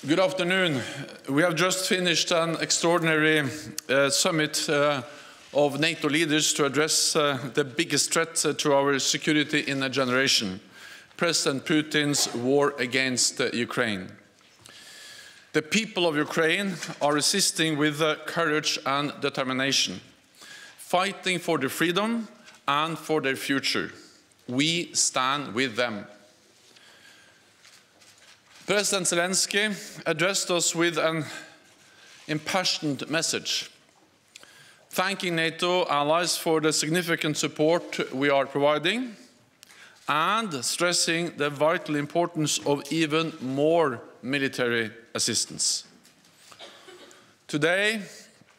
Good afternoon. We have just finished an extraordinary summit of NATO leaders to address the biggest threat to our security in a generation, President Putin's war against Ukraine. The people of Ukraine are resisting with courage and determination, fighting for their freedom and for their future. We stand with them. President Zelensky addressed us with an impassioned message, thanking NATO allies for the significant support we are providing and stressing the vital importance of even more military assistance. Today,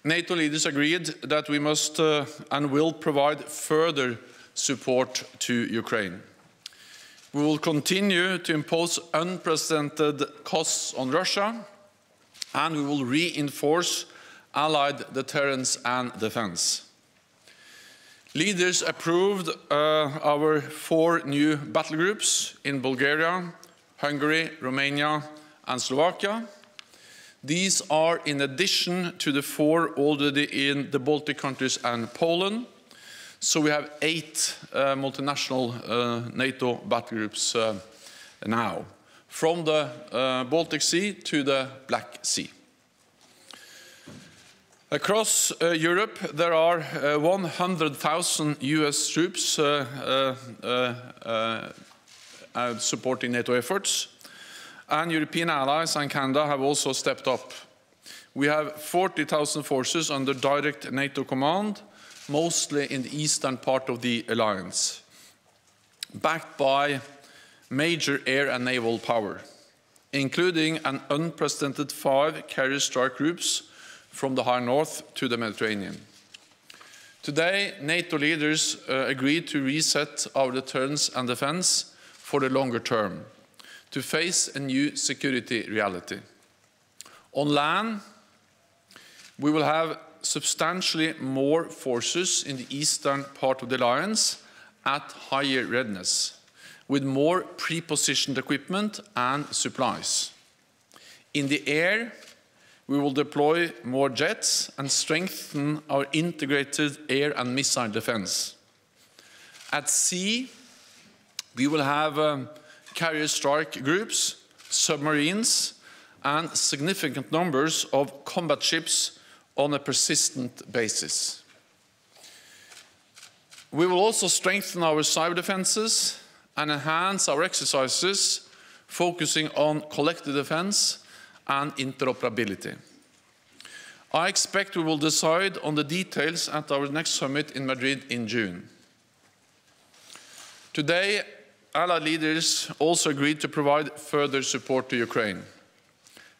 NATO leaders agreed that we must and will provide further support to Ukraine. We will continue to impose unprecedented costs on Russia, and we will reinforce allied deterrence and defense. Leaders approved our 4 new battle groups in Bulgaria, Hungary, Romania, and Slovakia. These are in addition to the 4 already in the Baltic countries and Poland. So we have 8 multinational NATO battle groups now, from the Baltic Sea to the Black Sea. Across Europe, there are 100,000 US troops supporting NATO efforts, and European allies and Canada have also stepped up. We have 40,000 forces under direct NATO command, mostly in the eastern part of the alliance, backed by major air and naval power, including an unprecedented 5 carrier strike groups from the high north to the Mediterranean. Today, NATO leaders agreed to reset our deterrence and defense for the longer term, to face a new security reality. On land, we will have substantially more forces in the eastern part of the alliance at higher readiness, with more pre-positioned equipment and supplies. In the air, we will deploy more jets and strengthen our integrated air and missile defense. At sea, we will have carrier strike groups, submarines, and significant numbers of combat ships on a persistent basis. We will also strengthen our cyber defenses and enhance our exercises, focusing on collective defense and interoperability. I expect we will decide on the details at our next summit in Madrid in June. Today, Allied leaders also agreed to provide further support to Ukraine,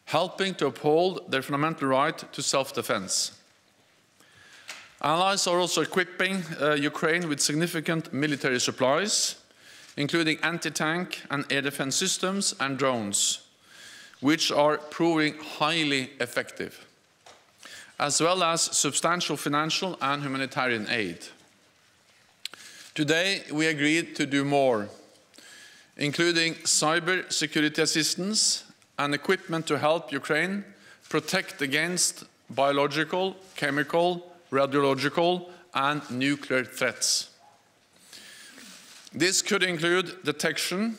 helping to uphold their fundamental right to self-defense. Allies are also equipping Ukraine with significant military supplies, including anti-tank and air defense systems and drones, which are proving highly effective, as well as substantial financial and humanitarian aid. Today, we agreed to do more, including cyber security assistance and equipment to help Ukraine protect against biological, chemical, radiological, and nuclear threats. This could include detection,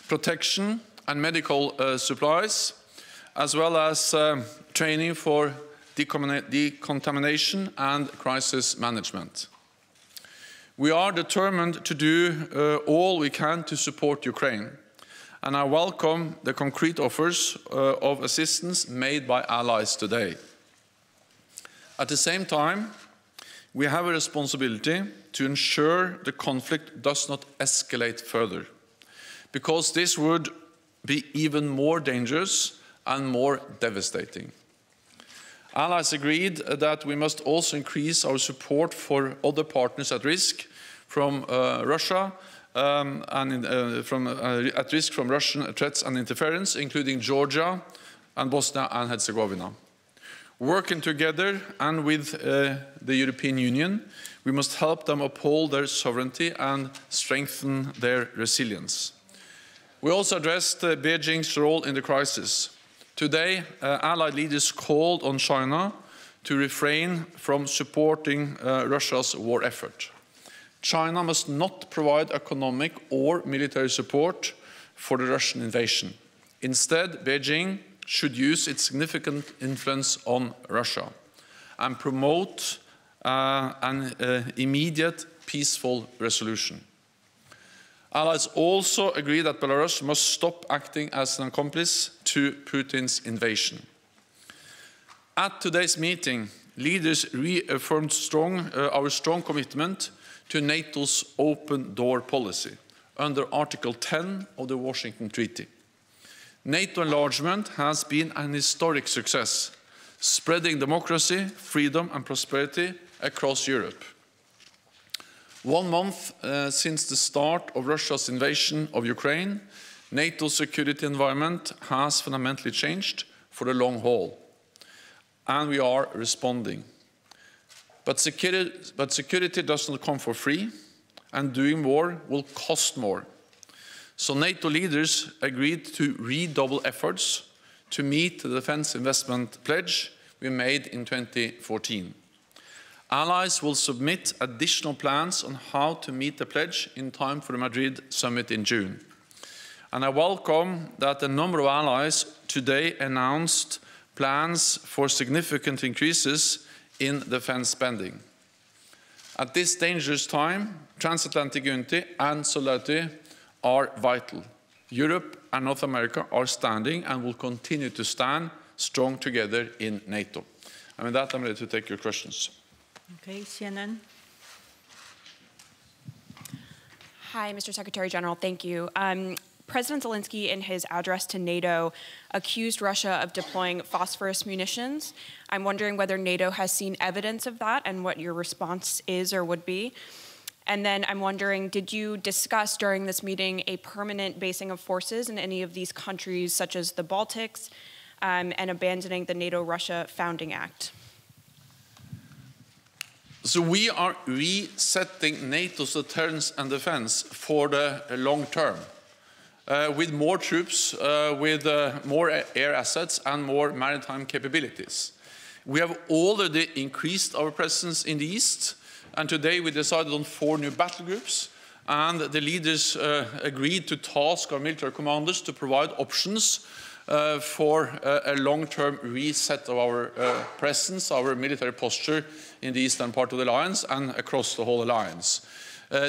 protection, and medical supplies, as well as training for decontamination and crisis management. We are determined to do all we can to support Ukraine, and I welcome the concrete offers of assistance made by allies today. At the same time, we have a responsibility to ensure the conflict does not escalate further, because this would be even more dangerous and more devastating. Allies agreed that we must also increase our support for other partners at risk from Russia, at risk from Russian threats and interference, including Georgia and Bosnia and Herzegovina. Working together and with the European Union, we must help them uphold their sovereignty and strengthen their resilience. We also addressed Beijing's role in the crisis, Today, Allied leaders called on China to refrain from supporting Russia's war effort. China must not provide economic or military support for the Russian invasion. Instead, Beijing should use its significant influence on Russia and promote an immediate peaceful resolution. Allies also agree that Belarus must stop acting as an accomplice to Putin's invasion. At today's meeting, leaders reaffirmed our strong commitment to NATO's open door policy under Article 10 of the Washington Treaty. NATO enlargement has been an historic success, spreading democracy, freedom and prosperity across Europe. 1 month since the start of Russia's invasion of Ukraine, NATO's security environment has fundamentally changed for the long haul, and we are responding. But security does not come for free, and doing more will cost more. So NATO leaders agreed to redouble efforts to meet the defense investment pledge we made in 2014. Allies will submit additional plans on how to meet the pledge in time for the Madrid summit in June. And I welcome that a number of allies today announced plans for significant increases in defense spending. At this dangerous time, transatlantic unity and solidarity are vital. Europe and North America are standing and will continue to stand strong together in NATO. And with that, I'm ready to take your questions. Okay, CNN. Hi, Mr. Secretary General. Thank you. President Zelensky, in his address to NATO, accused Russia of deploying phosphorus munitions. I'm wondering whether NATO has seen evidence of that and what your response is or would be. And then I'm wondering, did you discuss during this meeting a permanent basing of forces in any of these countries, such as the Baltics, and abandoning the NATO-Russia Founding Act? So we are resetting NATO's deterrence and defense for the long term, with more troops, with more air assets and more maritime capabilities. We have already increased our presence in the East, and today we decided on 4 new battle groups, and the leaders agreed to task our military commanders to provide options for a long-term reset of our presence, our military posture in the eastern part of the alliance and across the whole alliance.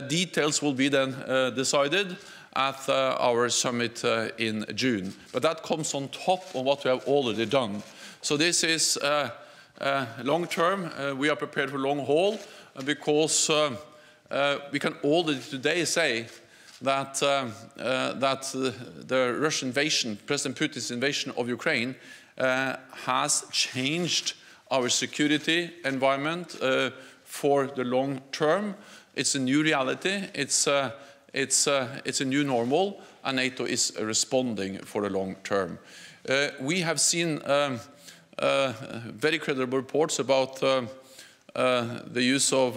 Details will be then decided at our summit in June. But that comes on top of what we have already done. So this is long-term. We are prepared for long haul because we can already today say that the Russian invasion, President Putin's invasion of Ukraine, has changed our security environment for the long term. It's a new reality. It's a new normal, and NATO is responding for the long term. We have seen very credible reports about the use of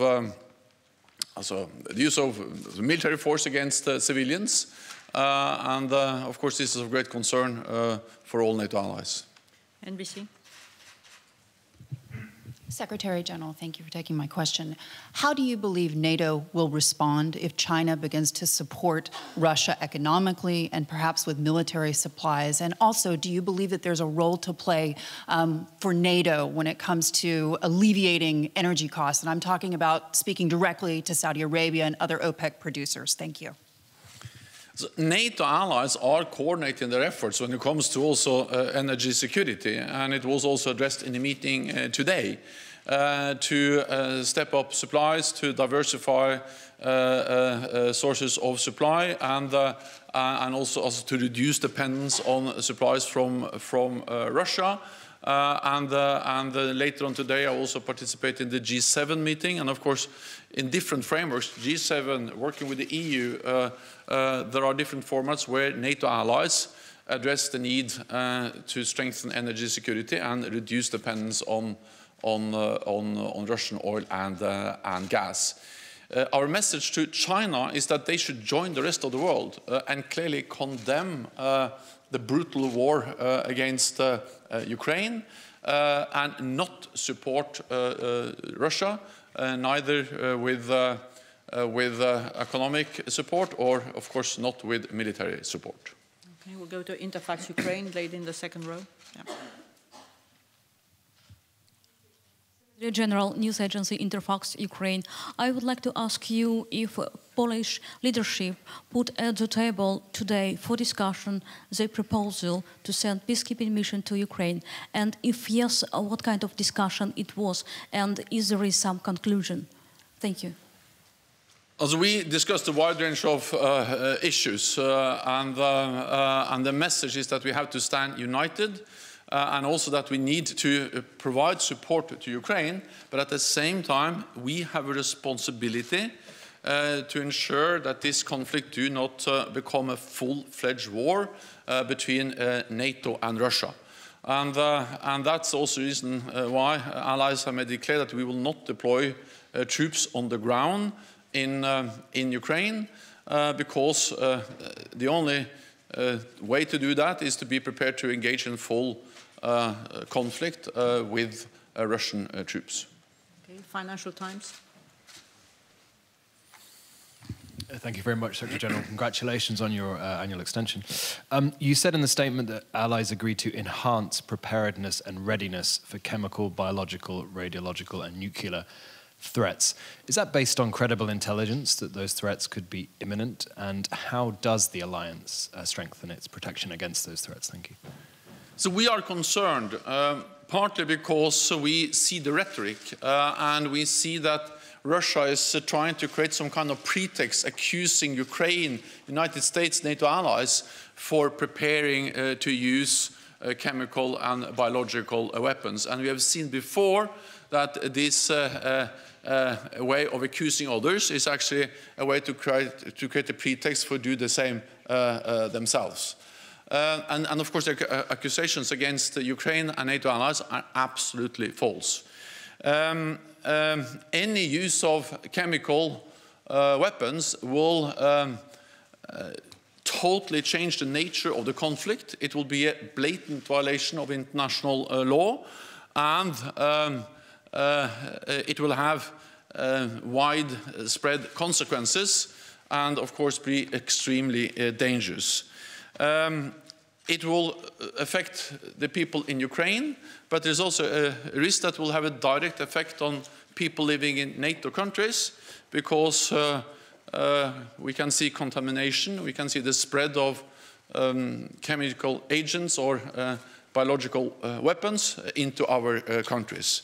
military force against civilians, and of course this is of great concern for all NATO allies. NBC. Secretary General, thank you for taking my question. How do you believe NATO will respond if China begins to support Russia economically and perhaps with military supplies? And also, do you believe that there's a role to play for NATO when it comes to alleviating energy costs? And I'm talking about speaking directly to Saudi Arabia and other OPEC producers. Thank you. So NATO allies are coordinating their efforts when it comes to also energy security, and it was also addressed in the meeting today to step up supplies, to diversify sources of supply, and also to reduce dependence on supplies from Russia. And later on today, I also participate in the G7 meeting, and of course, in different frameworks, G7 working with the EU, there are different formats where NATO allies address the need to strengthen energy security and reduce dependence on Russian oil and gas. our message to China is that they should join the rest of the world and clearly condemn the brutal war against Ukraine and not support Russia, neither with economic support or, of course, not with military support. Okay, we'll go to Interfax Ukraine, lady in the second row. Yeah. General News Agency Interfax Ukraine. I would like to ask you if Polish leadership put at the table today for discussion the proposal to send peacekeeping mission to Ukraine, and if yes, what kind of discussion it was, and is there some conclusion? Thank you. As we discussed a wide range of issues, and the message is that we have to stand united. And also that we need to provide support to Ukraine, but at the same time, we have a responsibility to ensure that this conflict do not become a full-fledged war between NATO and Russia. And that's also the reason why allies have made it clear that we will not deploy troops on the ground in Ukraine, because the only way to do that is to be prepared to engage in full conflict with Russian troops. Okay, Financial Times. Thank you very much, Secretary General. Congratulations on your annual extension. You said in the statement that allies agreed to enhance preparedness and readiness for chemical, biological, radiological, and nuclear threats. Is that based on credible intelligence that those threats could be imminent? And how does the alliance strengthen its protection against those threats? Thank you. So we are concerned, partly because we see the rhetoric and we see that Russia is trying to create some kind of pretext accusing Ukraine, United States, NATO allies for preparing to use chemical and biological weapons. And we have seen before that this way of accusing others is actually a way to create a pretext for do the same themselves. And of course, the accusations against Ukraine and NATO allies are absolutely false. Any use of chemical weapons will totally change the nature of the conflict. It will be a blatant violation of international law, and it will have widespread consequences and, of course, be extremely dangerous. It will affect the people in Ukraine, but there's also a risk that will have a direct effect on people living in NATO countries, because we can see contamination, we can see the spread of chemical agents or biological weapons into our countries.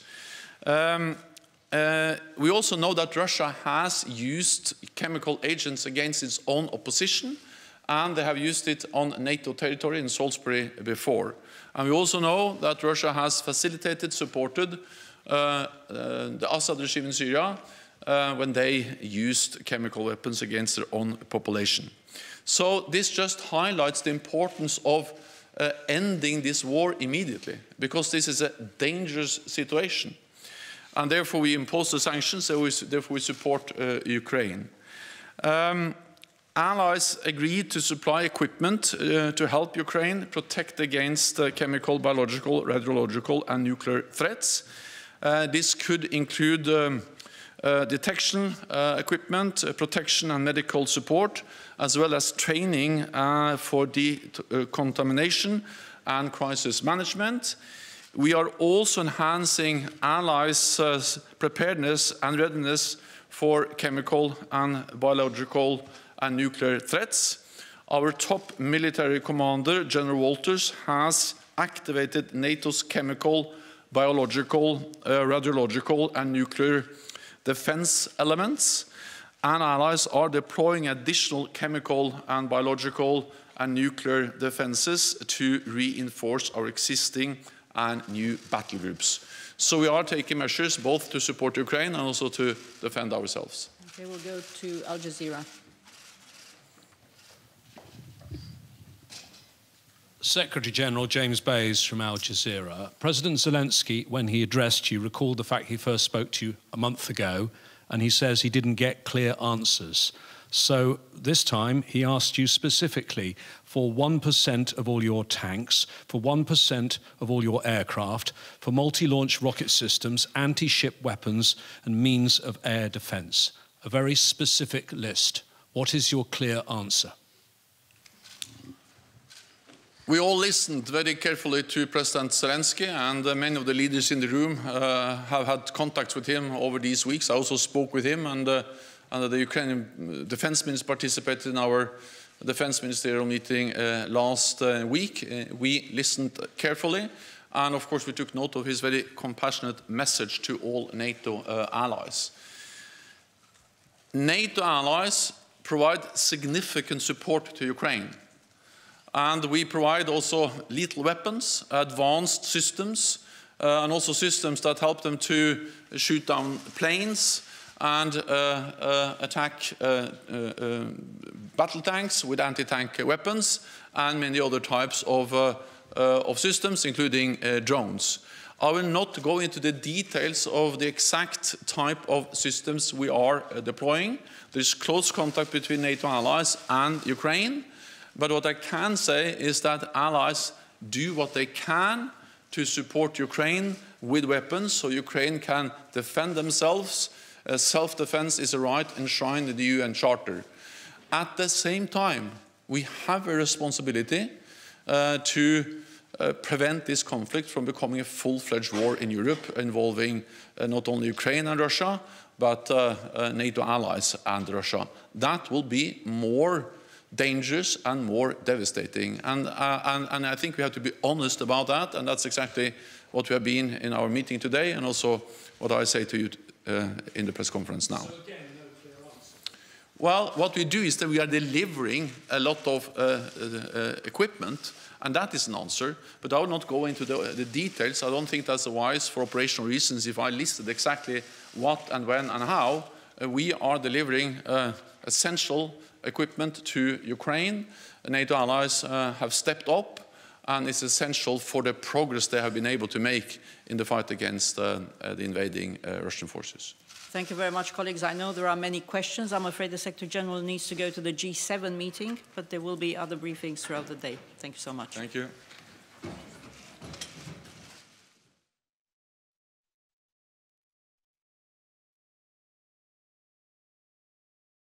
We also know that Russia has used chemical agents against its own opposition, and they have used it on NATO territory in Salisbury before. And we also know that Russia has facilitated, supported the Assad regime in Syria when they used chemical weapons against their own population. So this just highlights the importance of ending this war immediately, because this is a dangerous situation. And therefore we impose the sanctions, therefore we support Ukraine. Allies agreed to supply equipment to help Ukraine protect against chemical, biological, radiological, and nuclear threats. This could include detection equipment, protection and medical support, as well as training for decontamination and crisis management. We are also enhancing allies' preparedness and readiness for chemical and biological and nuclear threats. Our top military commander, General Walters, has activated NATO's chemical, biological, radiological, and nuclear defense elements, and allies are deploying additional chemical and biological and nuclear defenses to reinforce our existing and new battle groups. So we are taking measures both to support Ukraine and also to defend ourselves. Okay, we'll go to Al Jazeera. Secretary General James Bays from Al Jazeera. President Zelensky, when he addressed you, recalled the fact he first spoke to you a month ago and he says he didn't get clear answers. So this time he asked you specifically for 1% of all your tanks, for 1% of all your aircraft, for multi-launch rocket systems, anti-ship weapons and means of air defence. A very specific list. What is your clear answer? We all listened very carefully to President Zelensky, and many of the leaders in the room have had contacts with him over these weeks. I also spoke with him, and the Ukrainian defense minister participated in our defense ministerial meeting last week. We listened carefully, and of course we took note of his very compassionate message to all NATO allies. NATO allies provide significant support to Ukraine. And we provide also lethal weapons, advanced systems, and also systems that help them to shoot down planes and attack battle tanks with anti-tank weapons and many other types of systems, including drones. I will not go into the details of the exact type of systems we are deploying. There is close contact between NATO allies and Ukraine. But what I can say is that allies do what they can to support Ukraine with weapons so Ukraine can defend themselves. Self-defense is a right enshrined in the UN Charter. At the same time, we have a responsibility to prevent this conflict from becoming a full-fledged war in Europe involving not only Ukraine and Russia, but NATO allies and Russia. That will be more dangerous and more devastating. And I think we have to be honest about that, and that's exactly what we have been in our meeting today, and also what I say to you in the press conference now. So again, no clear answer. Well, what we do is that we are delivering a lot of equipment, and that is an answer, but I will not go into the details. I don't think that's wise for operational reasons if I listed exactly what and when and how. We are delivering essential equipment to Ukraine. NATO allies have stepped up, and it's essential for the progress they have been able to make in the fight against the invading Russian forces. Thank you very much, colleagues. I know there are many questions. I'm afraid the Secretary General needs to go to the G7 meeting, but there will be other briefings throughout the day. Thank you so much. Thank you.